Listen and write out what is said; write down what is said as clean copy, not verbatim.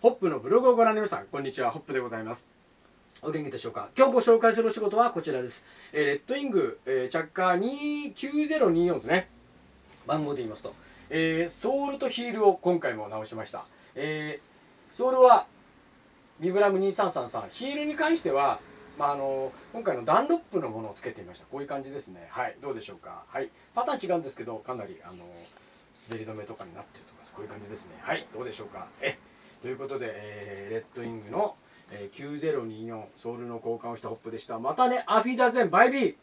ホップのブログをご覧の皆さん、こんにちは。ホップでございます。お元気でしょうか。今日ご紹介するお仕事はこちらです。レッドイング、チャッカー29024ですね。番号で言いますと、ソールとヒールを今回も直しました。ソールはビブラム2333、ヒールに関しては、今回のダンロップのものをつけてみました。こういう感じですね。はい、どうでしょうか。はい、パターン違うんですけど、かなり滑り止めとかになってるとか、こういう感じですね。はい、どうでしょうか。ということで、レッドイングの、9024ソールの交換をしたホップでした。またね、アフィダゼンバイビー。